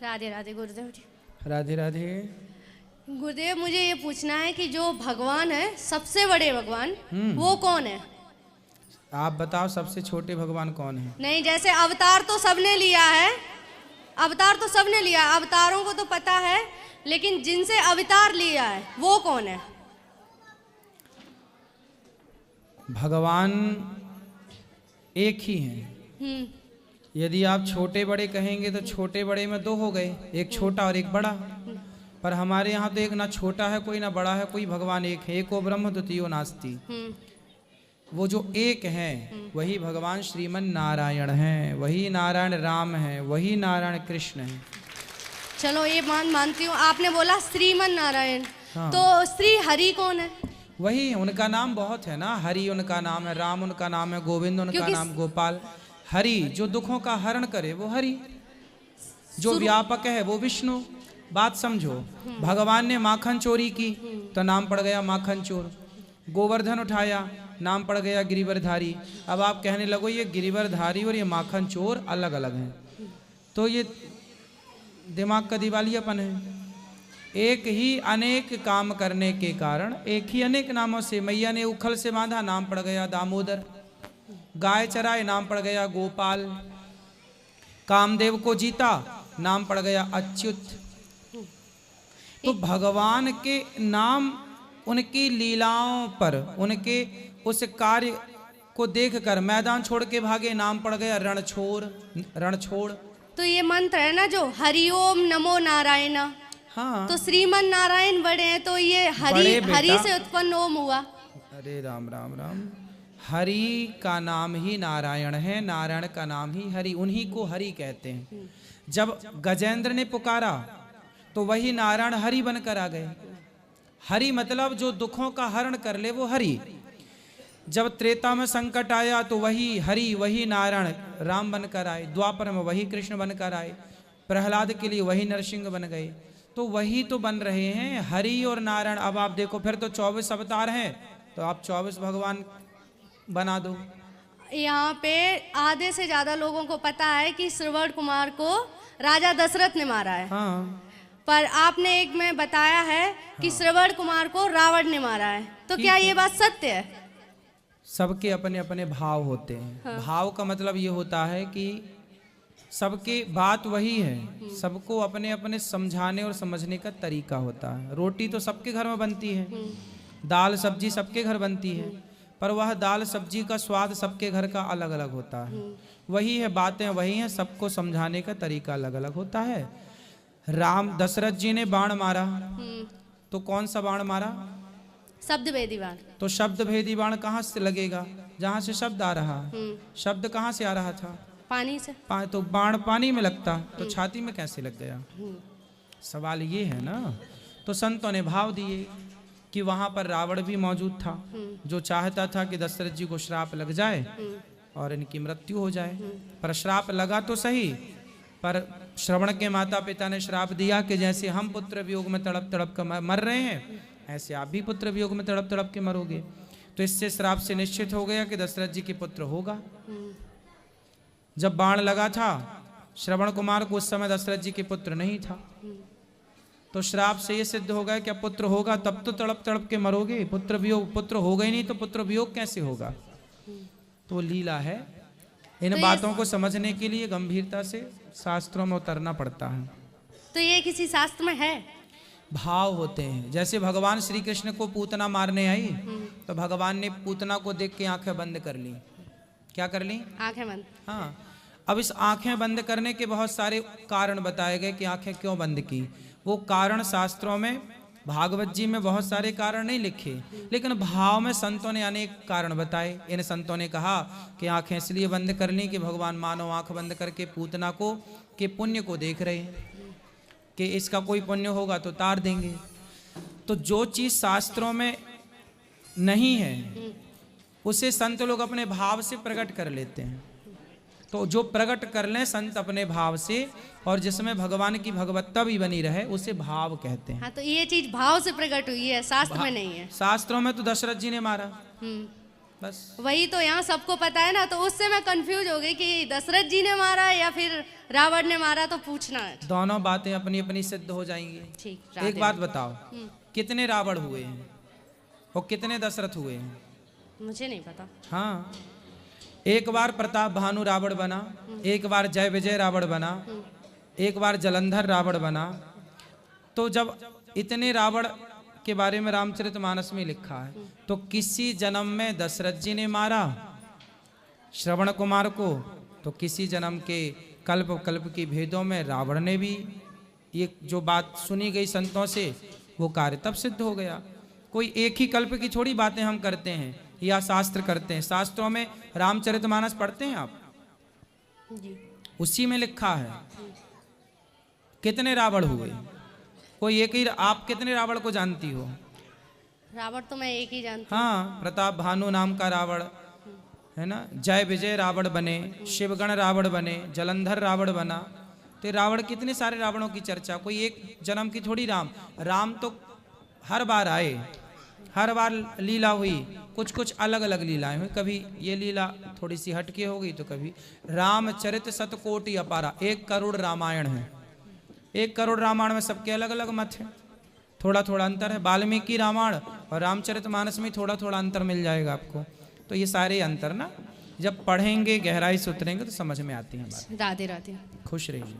राधे राधे गुरुदेव जी। राधे राधे। गुरुदेव, मुझे ये पूछना है कि जो भगवान है, सबसे बड़े भगवान, वो कौन है? आप बताओ सबसे छोटे भगवान कौन है? नहीं, जैसे अवतार तो सबने लिया है, अवतार तो सबने लिया, अवतारों को तो पता है, लेकिन जिनसे अवतार लिया है वो कौन है? भगवान एक ही हैं। यदि आप छोटे बड़े कहेंगे तो छोटे बड़े में दो हो गए, एक छोटा और एक बड़ा। पर हमारे यहाँ तो एक ना छोटा है कोई ना बड़ा है कोई, भगवान एक है। एको ब्रह्म द्वितीयो नास्ति। वो जो एक है वही भगवान श्रीमन नारायण हैं, वही नारायण राम हैं, वही नारायण कृष्ण हैं। चलो ये मानती हूँ। आपने बोला श्रीमन नारायण, हाँ। तो श्री हरि कौन है? वही, उनका नाम बहुत है ना। हरि उनका नाम है, राम उनका नाम है, गोविंद उनका नाम, गोपाल। हरि जो दुखों का हरण करे वो हरि, जो व्यापक है वो विष्णु। बात समझो, भगवान ने माखन चोरी की तो नाम पड़ गया माखन चोर। गोवर्धन उठाया, नाम पड़ गया गिरिवरधारी। अब आप कहने लगो ये गिरिवरधारी और ये माखन चोर अलग अलग हैं, तो ये दिमाग का दिवालियापन है। एक ही अनेक काम करने के कारण एक ही अनेक नामों से, मैया ने उखल से बांधा, नाम पड़ गया दामोदर। गाय चराए, नाम पड़ गया गोपाल। कामदेव को जीता, नाम पड़ गया अच्युत। तो भगवान के नाम उनकी लीलाओं पर, उनके उस कार्य को देखकर मैदान छोड़ के भागे, नाम पड़ गया रणछोड़। रणछोड़ तो ये मंत्र है ना जो हरिओम नमो नारायण। हाँ, तो श्रीमन नारायण बड़े हैं, तो ये हरि से उत्पन्न ओम हुआ। अरे राम राम राम। हरि का नाम ही नारायण है, नारायण का नाम ही हरि, उन्हीं को हरि कहते हैं। जब गजेंद्र ने पुकारा तो वही नारायण हरि बनकर आ गए। हरि मतलब जो दुखों का हरण कर ले वो हरि। जब त्रेता में संकट आया तो वही हरि, वही नारायण राम बनकर आए। द्वापर में वही कृष्ण बनकर आए। प्रहलाद के लिए वही नरसिंह बन गए। तो वही तो बन रहे हैं हरि और नारायण। अब आप देखो, फिर तो 24 अवतार हैं, तो आप 24 भगवान बना दो। यहाँ पे आधे से ज्यादा लोगों को पता है कि श्रवण कुमार को राजा दशरथ ने मारा है। हाँ, पर आपने एक में बताया है कि श्रवण कुमार को रावण ने मारा है। तो क्या ये बात सत्य है? सबके अपने अपने भाव होते हैं। हाँ। भाव का मतलब ये होता है कि सबके बात वही है, सबको अपने अपने समझाने और समझने का तरीका होता है। रोटी तो सबके घर में बनती है, दाल सब्जी सबके घर बनती है, पर वह दाल सब्जी का स्वाद सबके घर का अलग अलग होता है। वही है, बातें वही हैं, सबको समझाने का तरीका अलग अलग होता है। राम दशरथ जी ने बाण मारा, तो कौन सा बाण मारा? शब्द भेदी बाण। तो शब्द भेदी बाण कहाँ से लगेगा? जहाँ से शब्द आ रहा। शब्द कहाँ से आ रहा था? पानी से। तो बाण पानी में लगता तो छाती में कैसे लग गया? सवाल ये है ना। तो संतों ने भाव दिए कि वहां पर रावण भी मौजूद था, जो चाहता था कि दशरथ जी को श्राप लग जाए और इनकी मृत्यु हो जाए। पर श्राप लगा तो सही, पर श्रवण के माता पिता ने श्राप दिया कि जैसे हम पुत्र वियोग में तड़प तड़प कर मर रहे हैं, ऐसे आप भी पुत्र वियोग में तड़प तड़प के मरोगे। तो इससे श्राप से निश्चित हो गया कि दशरथ जी के पुत्र होगा। जब बाण लगा था श्रवण कुमार को, उस समय दशरथ जी के पुत्र नहीं था। तो श्राप से ये सिद्ध हो गया कि अब पुत्र होगा तब तो तड़प तड़प के मरोगे। पुत्र वियोग, पुत्र होगा ही नहीं तो पुत्र वियोग कैसे होगा? तो लीला है। इन तो बातों को समझने के लिए गंभीरता से शास्त्रों में उतरना पड़ता है। तो ये किसी शास्त्र में है? भाव होते हैं। जैसे भगवान श्री कृष्ण को पूतना मारने आई, तो भगवान ने पूतना को देख के आंखें बंद कर ली। क्या कर ली? आंखें बंद। हाँ। अब इस आंखें बंद करने के बहुत सारे कारण बताए गए कि आंखें क्यों बंद की। वो कारण शास्त्रों में, भागवत जी में बहुत सारे कारण नहीं लिखे, लेकिन भाव में संतों ने अनेक कारण बताए। इन संतों ने कहा कि आंखें इसलिए बंद कर ली कि भगवान मानो आंख बंद करके पूतना को के पुण्य को देख रहे हैं कि इसका कोई पुण्य होगा तो तार देंगे। तो जो चीज शास्त्रों में नहीं है उसे संत लोग अपने भाव से प्रकट कर लेते हैं। तो जो प्रकट कर लें संत अपने भाव से, और जिसमें भगवान की भगवत्ता भी बनी रहे, उसे भाव कहते हैं। हाँ, तो ये चीज भाव से प्रकट हुई है, शास्त्र में नहीं है। शास्त्रों में तो दशरथ जी ने मारा, बस वही तो यहाँ सबको पता है ना, तो उससे मैं कंफ्यूज हो गई कि दशरथ जी ने मारा या फिर रावण ने मारा, तो पूछना है। दोनों बातें अपनी अपनी सिद्ध हो जाएंगी। ठीक, एक राधे बात राधे। बताओ, कितने रावण हुए हैं और कितने दशरथ हुए हैं? मुझे नहीं पता। हाँ, एक बार प्रताप भानु रावण बना, एक बार जय विजय रावण बना, एक बार जलंधर रावण बना। तो जब इतने रावण के बारे में रामचरितमानस में लिखा है, तो किसी जन्म में दशरथ जी ने मारा श्रवण कुमार को, तो किसी जन्म के कल्प कल्प की भेदों में रावण ने भी, ये जो बात सुनी गई संतों से, वो कार्य तब सिद्ध हो गया। कोई एक ही कल्प की थोड़ी बातें हम करते हैं या शास्त्र करते हैं। शास्त्रों में रामचरितमानस पढ़ते हैं आप, जी। उसी में लिखा है कितने रावण हुए। कोई एक ही, आप कितने रावण को जानती हो? रावण तो मैं एक ही जानती हूँ। हाँ, प्रताप भानु नाम का रावण है ना, जय विजय रावण बने, शिवगण रावण बने, जलंधर रावण बना। तो ये रावण, कितने सारे रावणों की चर्चा, कोई एक जन्म की थोड़ी। राम तो हर बार आए, हर बार लीला हुई, कुछ कुछ अलग अलग लीलाएं हुई। कभी ये लीला थोड़ी सी हटके हो गई, तो कभी रामचरित शतकोटि अपारा, 1 करोड़ रामायण है। 1 करोड़ रामायण में सबके अलग अलग मत है, थोड़ा थोड़ा अंतर है। वाल्मीकि रामायण और रामचरितमानस में थोड़ा थोड़ा अंतर मिल जाएगा आपको। तो ये सारे अंतर ना जब पढ़ेंगे, गहराई से उतरेंगे, तो समझ में आती हैं बात। राधे राधे। खुश रहिए।